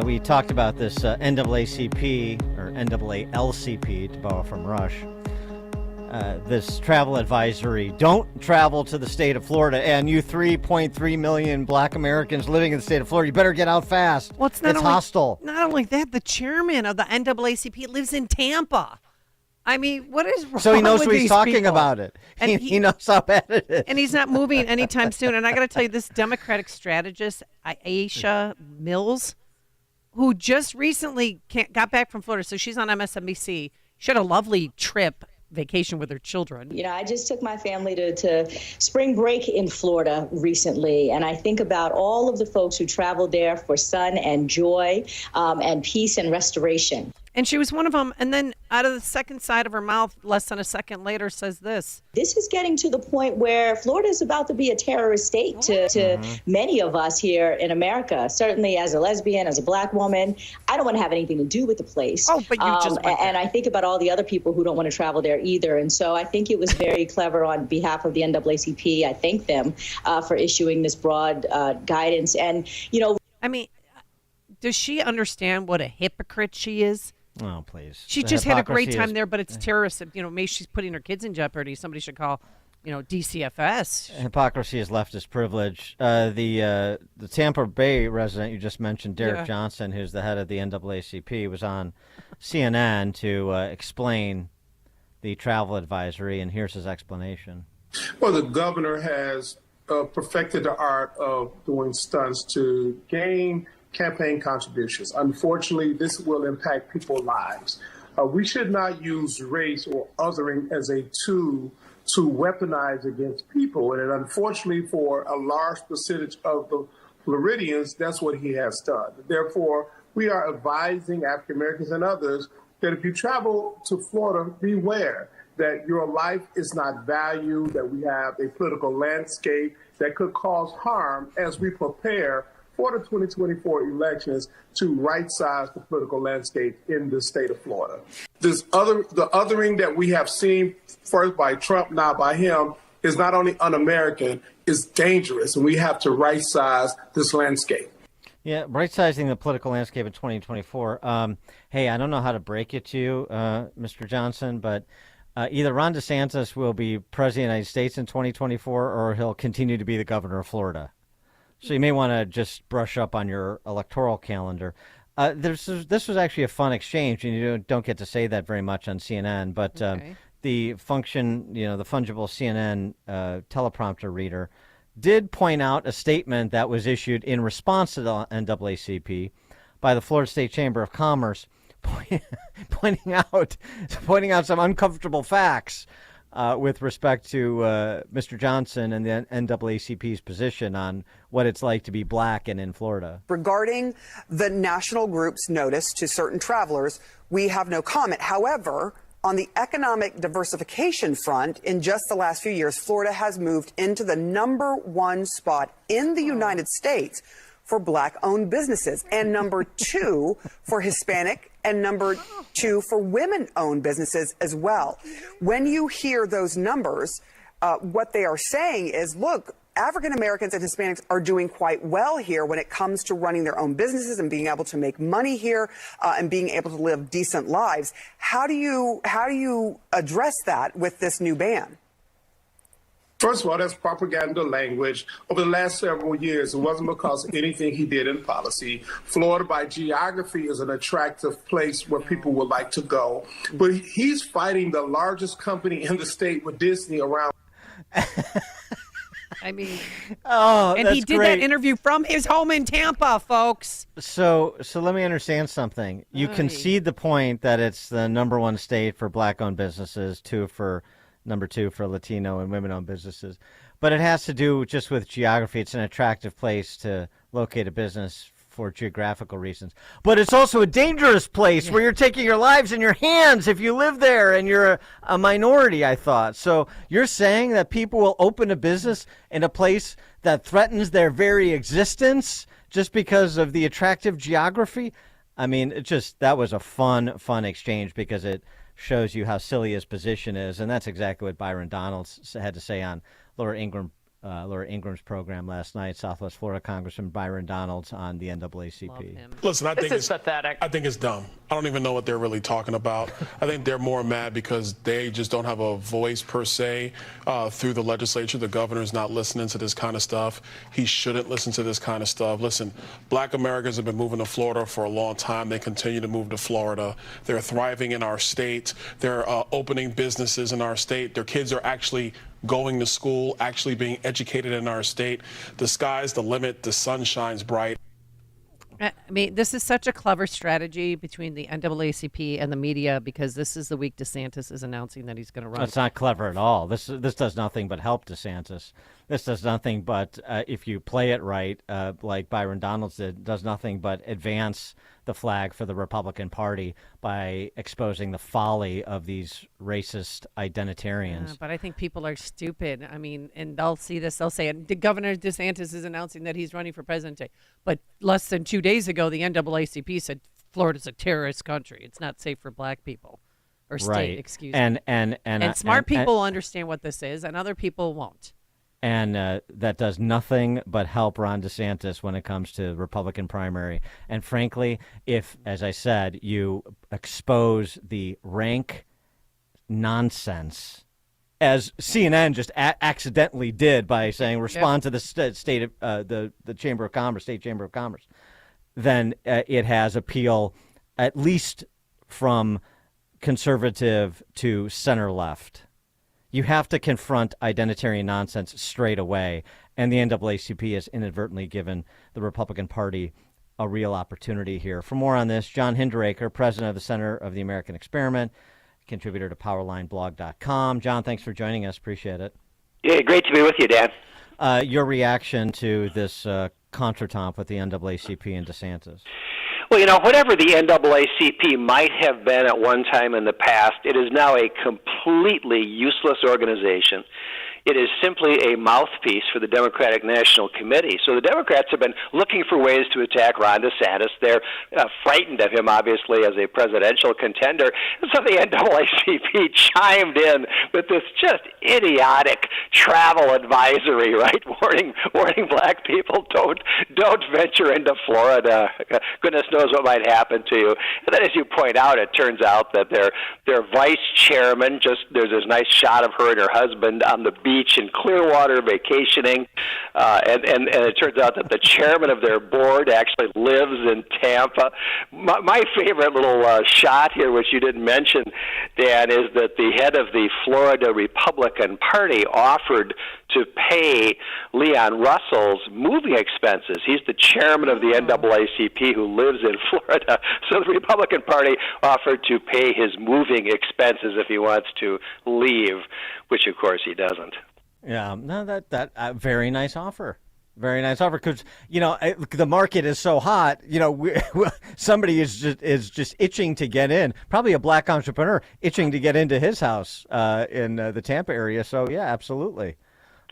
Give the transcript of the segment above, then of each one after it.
We talked about this NAACP, or NAALCP, to borrow from Rush, this travel advisory. Don't travel to the state of Florida. And you 3.3 million black Americans living in the state of Florida, you better get out fast. Well, it's hostile. Not only that, the chairman of the NAACP lives in Tampa. I mean, what is wrong with these people? So he knows what he's talking about it. And he knows how bad it is. And he's not moving anytime soon. And I got to tell you, this Democratic strategist, Aisha Mills, who just recently got back from Florida, so she's on MSNBC. She had a lovely vacation with her children. You know, I just took my family to spring break in Florida recently, and I think about all of the folks who traveled there for sun and joy and peace and restoration. And she was one of them. And then out of the second side of her mouth, less than a second later, says this. This is getting to the point where Florida is about to be a terrorist state to many of us here in America. Certainly as a lesbian, as a black woman, I don't want to have anything to do with the place. Oh, but you just went there. And I think about all the other people who don't want to travel there either. And so I think it was very clever on behalf of the NAACP. I thank them for issuing this broad guidance. And, you know, I mean, does she understand what a hypocrite she is? Oh, please. She just had a great time there, but it's terrorist. You know, maybe she's putting her kids in jeopardy. Somebody should call, DCFS. Hypocrisy is leftist privilege. The Tampa Bay resident you just mentioned, Derek Johnson, who's the head of the NAACP, was on CNN to explain the travel advisory, and here's his explanation. Well, the governor has perfected the art of doing stunts to gain campaign contributions. Unfortunately, this will impact people's lives. We should not use race or othering as a tool to weaponize against people. And unfortunately, for a large percentage of the Floridians, that's what he has done. Therefore, we are advising African Americans and others that if you travel to Florida, beware that your life is not valued, that we have a political landscape that could cause harm as we prepare for the 2024 elections to right-size the political landscape in the state of Florida. The othering that we have seen first by Trump, now by him, is not only un-American, it's dangerous, and we have to right-size this landscape. Yeah, right-sizing the political landscape in 2024. Hey, I don't know how to break it to you, Mr. Johnson, but either Ron DeSantis will be president of the United States in 2024, or he'll continue to be the governor of Florida. So you may want to just brush up on your electoral calendar. This was actually a fun exchange, and you don't get to say that very much on CNN. But the fungible CNN teleprompter reader did point out a statement that was issued in response to the NAACP by the Florida State Chamber of Commerce, pointing out some uncomfortable facts with respect to Mr. Johnson and the NAACP's position on what it's like to be black and in Florida. Regarding the national group's notice to certain travelers, we have no comment. However, on the economic diversification front, in just the last few years, Florida has moved into the #1 spot in the United States for black-owned businesses, and #2 for Hispanic, and #2 for women-owned businesses as well. When you hear those numbers, what they are saying is, look, African Americans and Hispanics are doing quite well here when it comes to running their own businesses and being able to make money here and being able to live decent lives. How do you address that with this new ban? First of all, that's propaganda language. Over the last several years, it wasn't because of anything he did in policy. Florida, by geography, is an attractive place where people would like to go. But he's fighting the largest company in the state with Disney around. I mean, and he did that interview from his home in Tampa, folks. So let me understand something. You concede the point that it's the #1 state for black-owned businesses, #2 for Latino and women-owned businesses. But it has to do just with geography. It's an attractive place to locate a business for geographical reasons. But it's also a dangerous place where you're taking your lives in your hands if you live there and you're a minority, I thought. So you're saying that people will open a business in a place that threatens their very existence just because of the attractive geography? I mean, that was a fun exchange because it shows you how silly his position is, and that's exactly what Byron Donalds had to say on Laura Laura Ingram's program last night, Southwest Florida Congressman Byron Donalds on the NAACP. Love him. Listen, I think This is pathetic. I think it's dumb. I don't even know what they're really talking about. I think they're more mad because they just don't have a voice per se through the legislature. The governor's not listening to this kind of stuff. He shouldn't listen to this kind of stuff. Listen, Black Americans have been moving to Florida for a long time. They continue to move to Florida. They're thriving in our state. They're opening businesses in our state. Their kids are actually going to school, actually being educated in our state. The sky's the limit. The sun shines bright. I mean, this is such a clever strategy between the NAACP and the media, because this is the week DeSantis is announcing that he's going to run. It's not clever at all. This does nothing but help DeSantis. This does nothing but, if you play it right, like Byron Donalds did, does nothing but advance the flag for the Republican Party by exposing the folly of these racist identitarians. But I think people are stupid. I mean, and they'll see this. They'll say, Governor DeSantis is announcing that he's running for president. But less than 2 days ago, the NAACP said Florida's a terrorist country. It's not safe for Black people. Or state, right. excuse me. And smart people understand what this is, and other people won't. And that does nothing but help Ron DeSantis when it comes to Republican primary. And frankly, if, as I said, you expose the rank nonsense, as CNN just accidentally did by saying respond to the state of the Chamber of Commerce, State Chamber of Commerce, then it has appeal at least from conservative to center left. You have to confront identitarian nonsense straight away, and the NAACP has inadvertently given the Republican Party a real opportunity here. For more on this, John Hinderaker, president of the Center of the American Experiment, contributor to PowerlineBlog.com. John, thanks for joining us. Appreciate it. Yeah, great to be with you, Dan. Your reaction to this contretemps with the NAACP and DeSantis? Well, whatever the NAACP might have been at one time in the past, it is now a completely useless organization. It is simply a mouthpiece for the Democratic National Committee. So the Democrats have been looking for ways to attack Ron DeSantis. They're frightened of him, obviously, as a presidential contender. And so the NAACP chimed in with this just idiotic travel advisory, right? Warning Black people, don't venture into Florida. Goodness knows what might happen to you. And then, as you point out, it turns out that their vice chairman, there's this nice shot of her and her husband on the beach in Clearwater vacationing, and it turns out that the chairman of their board actually lives in Tampa. My favorite little shot here, which you didn't mention, Dan, is that the head of the Florida Republican Party offered to pay Leon Russell's moving expenses. He's the chairman of the NAACP who lives in Florida. So the Republican Party offered to pay his moving expenses if he wants to leave, which of course he doesn't. Yeah, no, that very nice offer. Very nice offer, because the market is so hot. Somebody is just itching to get in. Probably a Black entrepreneur itching to get into his house in the Tampa area. So yeah, absolutely.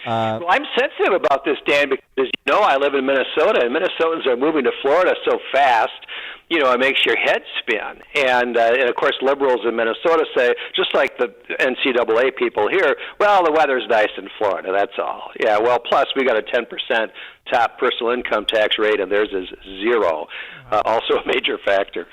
Well, I'm sensitive about this, Dan, because I live in Minnesota, and Minnesotans are moving to Florida so fast. It makes your head spin. And of course, liberals in Minnesota say, just like the NCAA people here, well, the weather's nice in Florida, that's all. Yeah, well, plus we got a 10% top personal income tax rate, and theirs is 0. Also a major factor.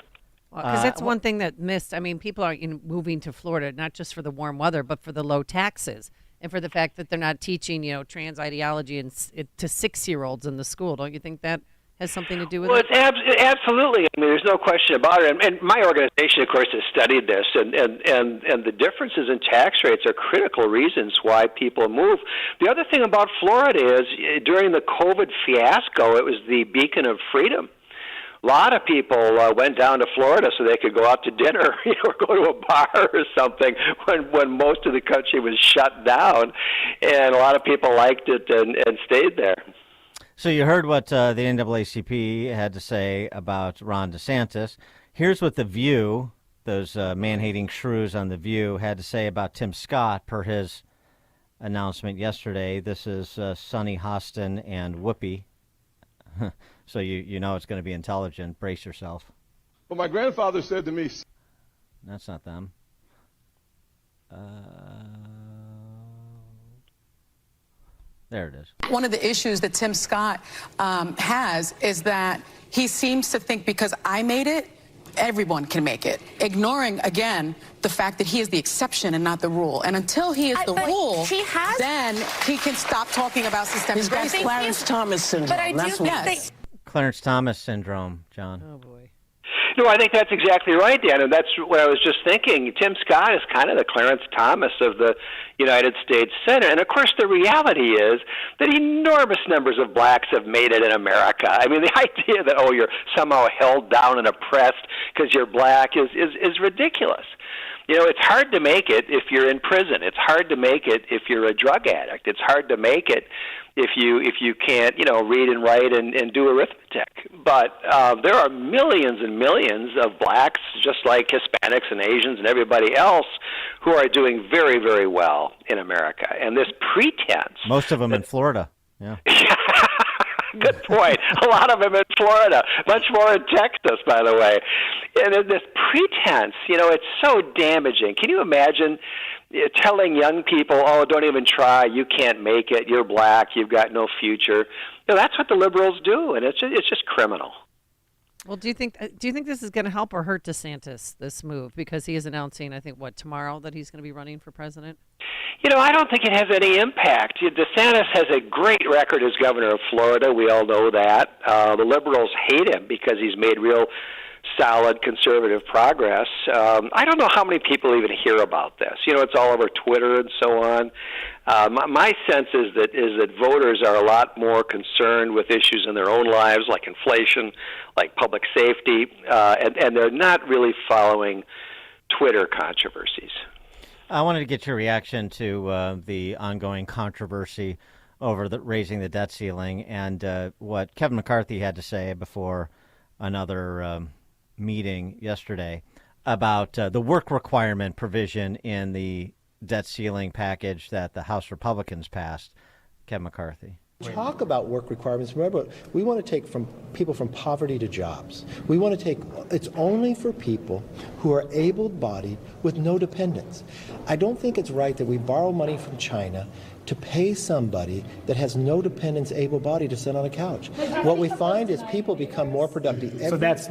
Because that's one thing that missed. I mean, people are moving to Florida, not just for the warm weather, but for the low taxes. And for the fact that they're not teaching, trans ideology to 6-year-olds in the school. Don't you think that has something to do with it? Well, absolutely. I mean, there's no question about it. And my organization, of course, has studied this. And the differences in tax rates are critical reasons why people move. The other thing about Florida is during the COVID fiasco, it was the beacon of freedom. A lot of people went down to Florida so they could go out to dinner, or go to a bar or something when most of the country was shut down, and a lot of people liked it and stayed there. So you heard what the NAACP had to say about Ron DeSantis. Here's what The View, those man-hating shrews on The View, had to say about Tim Scott per his announcement yesterday. This is Sonny Hostin and Whoopi. So you know it's going to be intelligent. Brace yourself. Well, my grandfather said to me... That's not them. There it is. One of the issues that Tim Scott has is that he seems to think because I made it, everyone can make it, ignoring, again, the fact that he is the exception and not the rule. And until he is the rule, then he can stop talking about systemic racism. Clarence Thomas syndrome. But I do think yes. Clarence Thomas syndrome, John. Oh, boy. No, I think that's exactly right, Dan, and that's what I was just thinking. Tim Scott is kind of the Clarence Thomas of the United States Senate, and of course the reality is that enormous numbers of blacks have made it in America. I mean, the idea that, oh, you're somehow held down and oppressed because you're black is ridiculous. You know, it's hard to make it if you're in prison. It's hard to make it if you're a drug addict. It's hard to make it if you can't, read and write and do arithmetic. But there are millions and millions of blacks, just like Hispanics and Asians and everybody else, who are doing very, very well in America. And this pretense... Most of them in Florida. Yeah. Good point. A lot of them in Florida, much more in Texas, by the way. And this pretense, it's so damaging. Can you imagine telling young people, oh, don't even try, you can't make it, you're black, you've got no future? That's what the liberals do, and it's just criminal. Well, do you think this is going to help or hurt DeSantis, this move? Because he is announcing, I think, tomorrow that he's going to be running for president? I don't think it has any impact. DeSantis has a great record as governor of Florida. We all know that. The liberals hate him because he's made real solid conservative progress. I don't know how many people even hear about this. It's all over Twitter and so on. My sense is that voters are a lot more concerned with issues in their own lives, like inflation, like public safety, and they're not really following Twitter controversies. I wanted to get your reaction to the ongoing controversy over raising the debt ceiling and what Kevin McCarthy had to say before another meeting yesterday about the work requirement provision in the debt ceiling package that the House Republicans passed. Kevin McCarthy. Talk about work requirements. Remember, we want to take from people from poverty to jobs. We want to take, it's only for people who are able-bodied with no dependents. I don't think it's right that we borrow money from China to pay somebody that has no dependents, able-bodied, to sit on a couch. What we find is people become more productive. So that's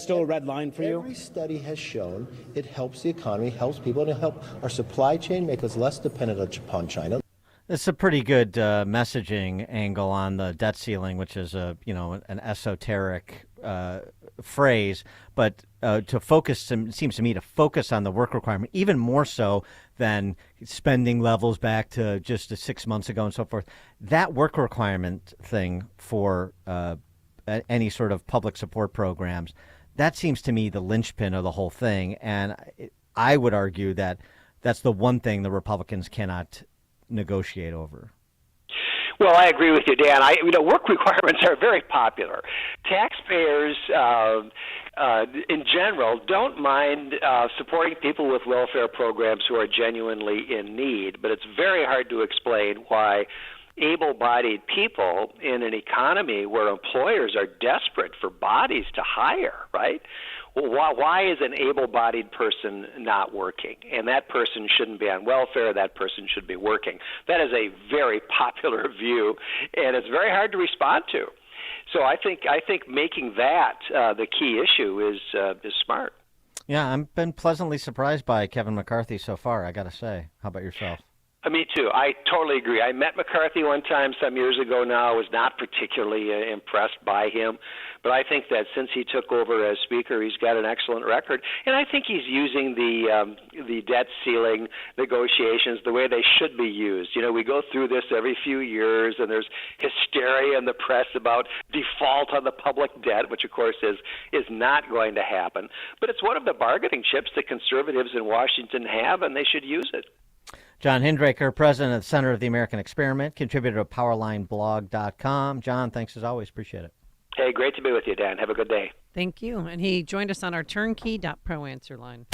still a red line for you? Every study has shown it helps the economy, helps people, and it helps our supply chain, make us less dependent upon China. It's a pretty good messaging angle on the debt ceiling, which is an esoteric phrase, but to focus, it seems to me, to focus on the work requirement even more so than spending levels back to just 6 months ago and so forth. That work requirement thing for any sort of public support programs, that seems to me the linchpin of the whole thing, and I would argue that that's the one thing the Republicans cannot negotiate over. Well, I agree with you, Dan. Work requirements are very popular. Taxpayers, in general, don't mind supporting people with welfare programs who are genuinely in need, but it's very hard to explain why able-bodied people in an economy where employers are desperate for bodies to hire, right? Well, why is an able-bodied person not working? And that person shouldn't be on welfare. That person should be working. That is a very popular view, and it's very hard to respond to. So I think making that the key issue is smart. Yeah, I've been pleasantly surprised by Kevin McCarthy so far, I got to say. How about yourself? Me too. I totally agree. I met McCarthy one time some years ago now. I was not particularly impressed by him. But I think that since he took over as Speaker, he's got an excellent record. And I think he's using the debt ceiling negotiations the way they should be used. We go through this every few years, and there's hysteria in the press about default on the public debt, which, of course, is not going to happen. But it's one of the bargaining chips that conservatives in Washington have, and they should use it. John Hinderaker, president of the Center of the American Experiment, contributor to PowerlineBlog.com. John, thanks as always. Appreciate it. Hey, great to be with you, Dan. Have a good day. Thank you. And he joined us on our turnkey.pro answer line.